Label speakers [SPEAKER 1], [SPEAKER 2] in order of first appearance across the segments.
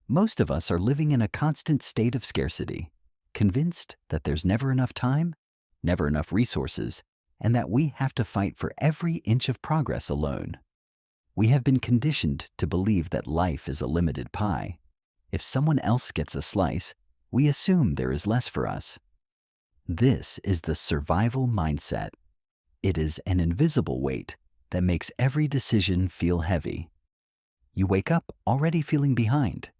[SPEAKER 1] Most of us are living in a constant state of scarcity, convinced that there's never enough time, never enough resources, and that we have to fight for every inch of progress alone. We have been conditioned to believe that life is a limited pie. If someone else gets a slice, we assume there is less for us. This is the survival mindset. It is an invisible weight that makes every decision feel heavy. You wake up already feeling behind.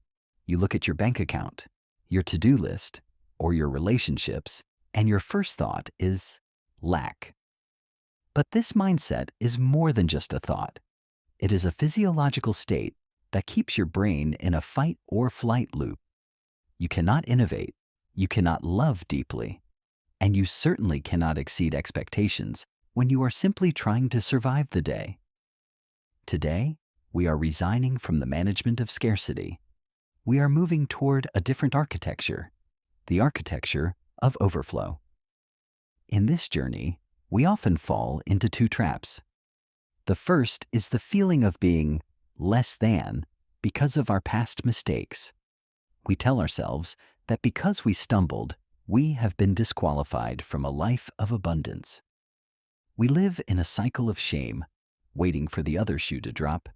[SPEAKER 1] You look at your bank account, your to-do list, or your relationships, and your first thought is lack. But this mindset is more than just a thought. It is a physiological state that keeps your brain in a fight or flight loop. You cannot innovate, you cannot love deeply, and you certainly cannot exceed expectations when you are simply trying to survive the day. Today, we are resigning from the management of scarcity. We are moving toward a different architecture, the architecture of overflow. In this journey, we often fall into two traps. The first is the feeling of being less than because of our past mistakes. We tell ourselves that because we stumbled, we have been disqualified from a life of abundance. We live in a cycle of shame, waiting for the other shoe to drop,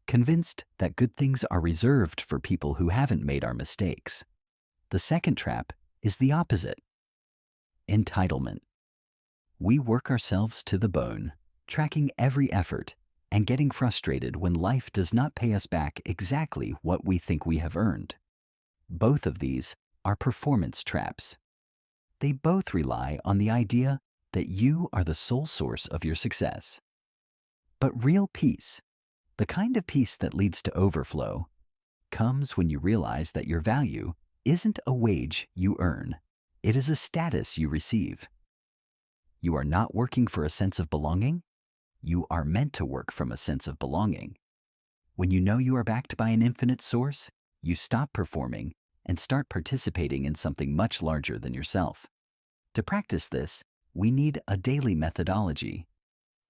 [SPEAKER 1] convinced that good things are reserved for people who haven't made our mistakes. The second trap is the opposite: entitlement. We work ourselves to the bone, tracking every effort and getting frustrated when life does not pay us back exactly what we think we have earned. Both of these are performance traps. They both rely on the idea that you are the sole source of your success. But real peace, the kind of peace that leads to overflow, comes when you realize that your value isn't a wage you earn. It is a status you receive. You are not working for a sense of belonging. You are meant to work from a sense of belonging. When you know you are backed by an infinite source, you stop performing and start participating in something much larger than yourself. To practice this, we need a daily methodology.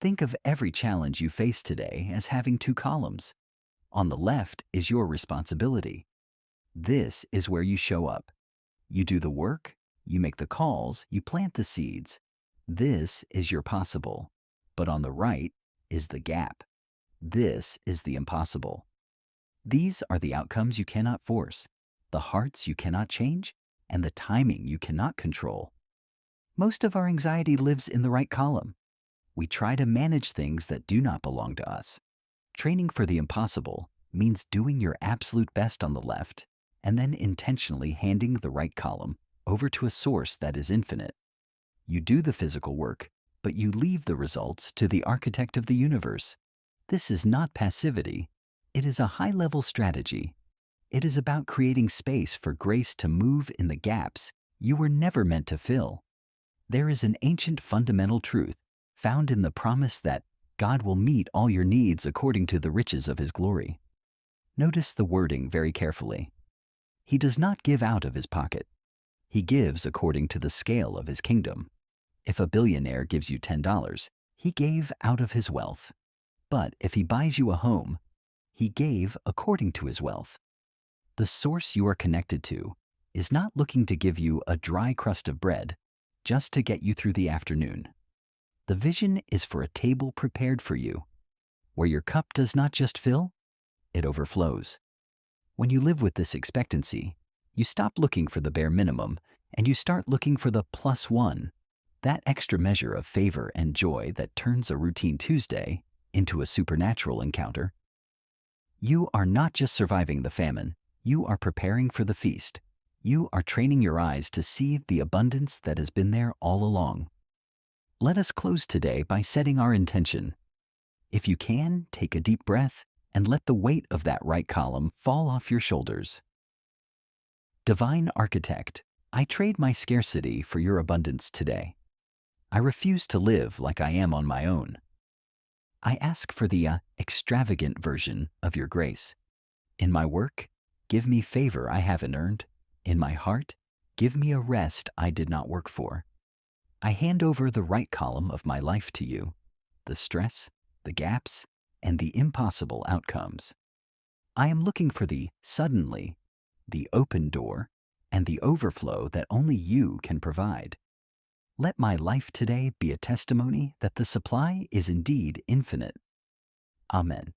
[SPEAKER 1] Think of every challenge you face today as having two columns. On the left is your responsibility. This is where you show up. You do the work, you make the calls, you plant the seeds. This is your possible. But on the right is the gap. This is the impossible. These are the outcomes you cannot force, the hearts you cannot change, and the timing you cannot control. Most of our anxiety lives in the right column. We try to manage things that do not belong to us. Training for the impossible means doing your absolute best on the left and then intentionally handing the right column over to a source that is infinite. You do the physical work, but you leave the results to the architect of the universe. This is not passivity. It is a high-level strategy. It is about creating space for grace to move in the gaps you were never meant to fill. There is an ancient fundamental truth found in the promise that God will meet all your needs according to the riches of His glory. Notice the wording very carefully. He does not give out of His pocket. He gives according to the scale of His kingdom. If a billionaire gives you $10, he gave out of his wealth. But if he buys you a home, he gave according to his wealth. The source you are connected to is not looking to give you a dry crust of bread just to get you through the afternoon. The vision is for a table prepared for you, where your cup does not just fill, it overflows. When you live with this expectancy, you stop looking for the bare minimum and you start looking for the +1, that extra measure of favor and joy that turns a routine Tuesday into a supernatural encounter. You are not just surviving the famine, you are preparing for the feast. You are training your eyes to see the abundance that has been there all along. Let us close today by setting our intention. If you can, take a deep breath and let the weight of that right column fall off your shoulders. Divine Architect, I trade my scarcity for your abundance today. I refuse to live like I am on my own. I ask for the extravagant version of your grace. In my work, give me favor I haven't earned. In my heart, give me a rest I did not work for. I hand over the right column of my life to you, the stress, the gaps, and the impossible outcomes. I am looking for the suddenly, the open door, and the overflow that only you can provide. Let my life today be a testimony that the supply is indeed infinite. Amen.